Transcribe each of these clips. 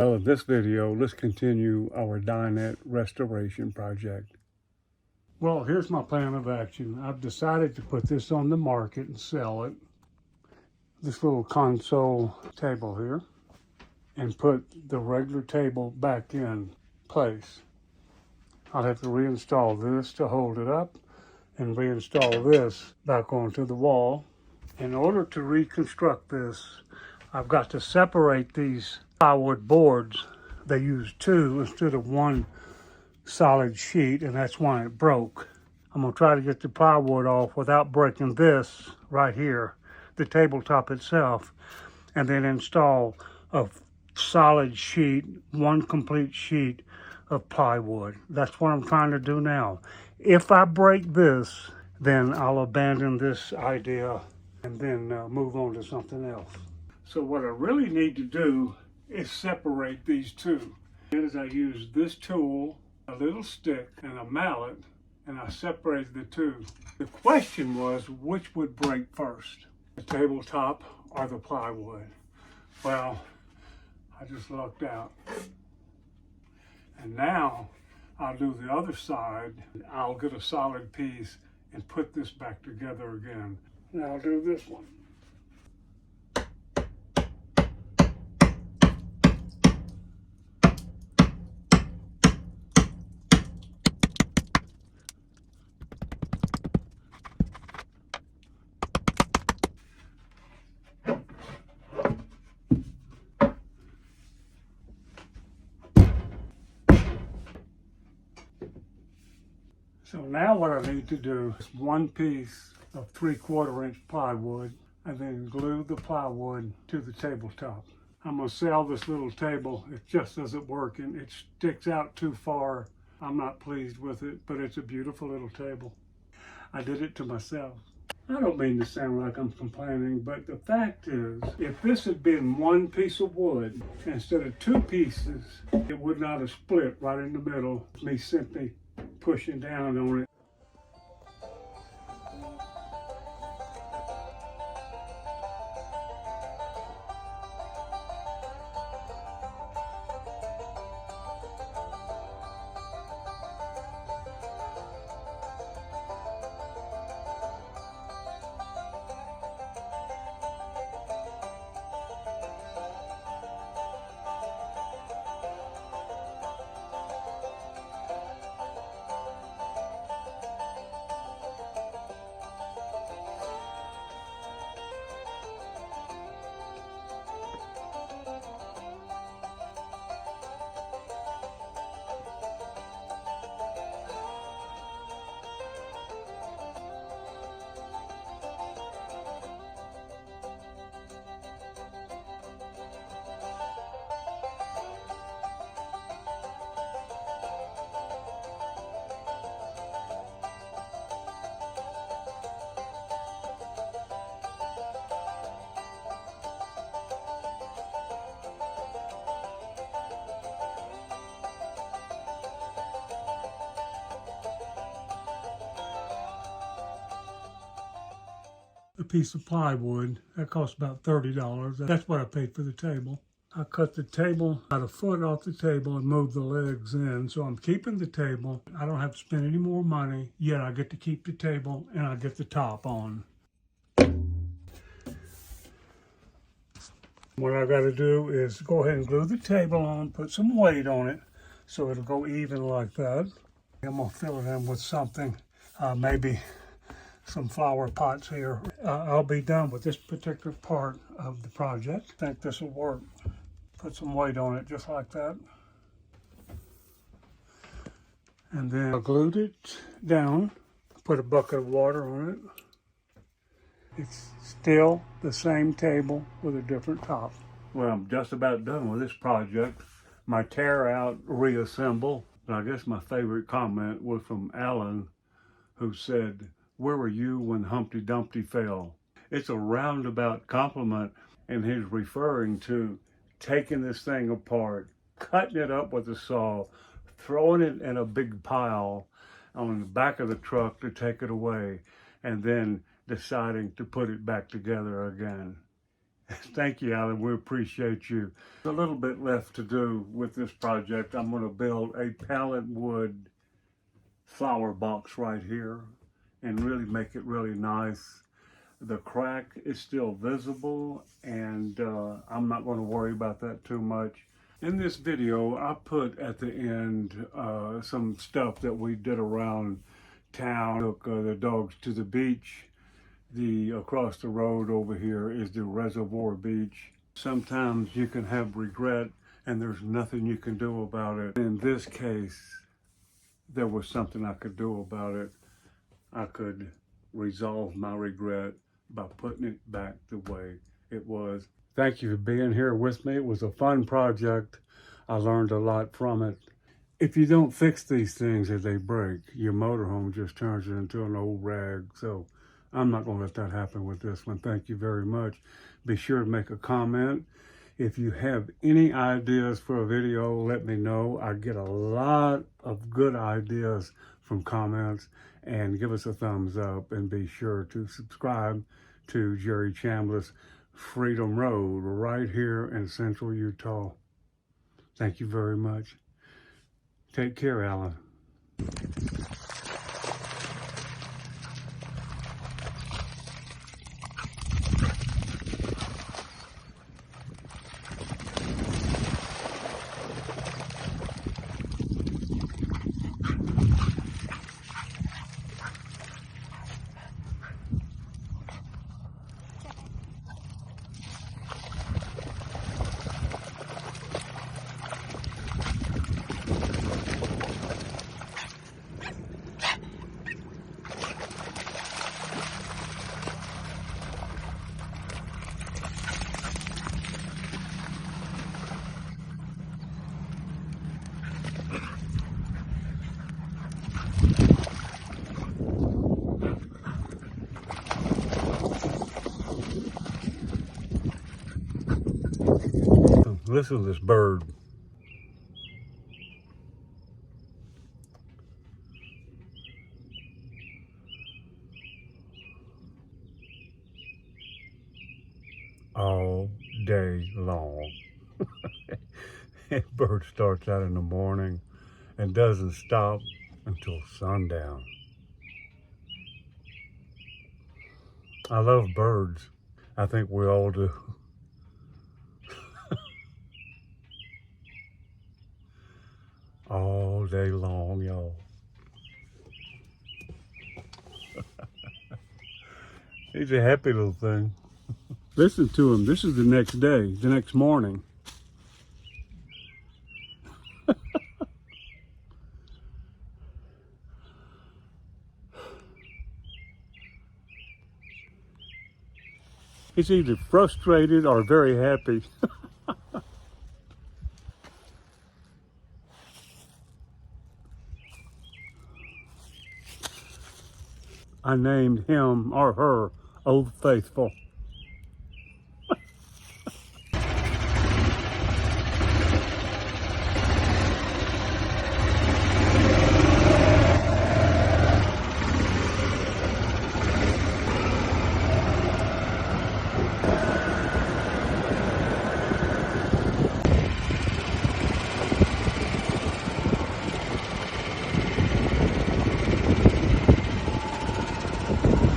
Well, in this video, let's continue our dinette restoration project. Well, here's my plan of action. I've decided to put this on the market and sell it. This little console table here, and put the regular table back in place. I'll have to reinstall this to hold it up and reinstall this back onto the wall. In order to reconstruct this, I've got to separate these plywood boards. They use two instead of one solid sheet, and that's why it broke. I'm gonna try to get the plywood off without breaking this right here, the tabletop itself, and then install a solid sheet, one complete sheet of plywood. That's what I'm trying to do now. If I break this, then I'll abandon this idea and then move on to something else. So what I really need to do is separate these two. As I use this tool, a little stick, and a mallet, and I separated the two. The question was, which would break first, the tabletop or the plywood? Well, I just lucked out. And now I'll do the other side. I'll get a solid piece and put this back together again. Now I'll do this one. So now what I need to do is one piece of 3/4 inch plywood and then glue the plywood to the tabletop. I'm gonna sell this little table. It just doesn't work and it sticks out too far. I'm not pleased with it, but it's a beautiful little table. I did it to myself. I don't mean to sound like I'm complaining, but the fact is, if this had been one piece of wood instead of two pieces, it would not have split right in the middle. Me simply pushing down on it. A piece of plywood that cost about $30. That's what I paid for the table. I cut the table about a foot off the table and moved the legs in, so I'm keeping the table. I don't have to spend any more money, yet I get to keep the table and I get the top on. What I got to do is go ahead and glue the table on, put some weight on it so it'll go even like that. I'm gonna fill it in with something, maybe some flower pots here. I'll be done with this particular part of the project. I think this will work. Put some weight on it just like that. And then I glued it down, put a bucket of water on it. It's still the same table with a different top. Well, I'm just about done with this project. My tear out reassemble. And I guess my favorite comment was from Alan, who said, "Where were you when Humpty Dumpty fell?" It's a roundabout compliment, and he's referring to taking this thing apart, cutting it up with a saw, throwing it in a big pile on the back of the truck to take it away, and then deciding to put it back together again. Thank you, Alan. We appreciate you. A little bit left to do with this project. I'm going to build a pallet wood flower box right here and really make it really nice. The crack is still visible, and I'm not going to worry about that too much. In this video, I put at the end some stuff that we did around town. Took the dogs to the beach. Across the road over here is the Reservoir Beach. Sometimes you can have regret and there's nothing you can do about it. In this case, there was something I could do about it. I could resolve my regret by putting it back the way it was. Thank you for being here with me. It was a fun project. I learned a lot from it. If you don't fix these things as they break, your motorhome just turns it into an old rag. So I'm not going to let that happen with this one. Thank you very much. Be sure to make a comment. If you have any ideas for a video, let me know. I get a lot of good ideas from comments, and give us a thumbs up, and be sure to subscribe to Jerry Chambliss Freedom Road right here in Central Utah. Thank you very much. Take care, Alan. Listen to this bird. All day long. That bird starts out in the morning and doesn't stop until sundown. I love birds. I think we all do. All day long, y'all. He's a happy little thing. Listen to him. This is the next day, the next morning. He's either frustrated or very happy. I named him or her Old Faithful.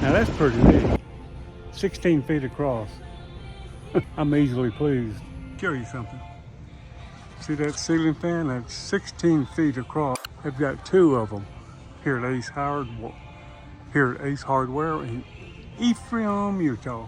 Now that's pretty neat. 16 feet across. I'm easily pleased. Show you something. See that ceiling fan? That's 16 feet across. They've got two of them here at Ace Hardware in Ephraim, Utah.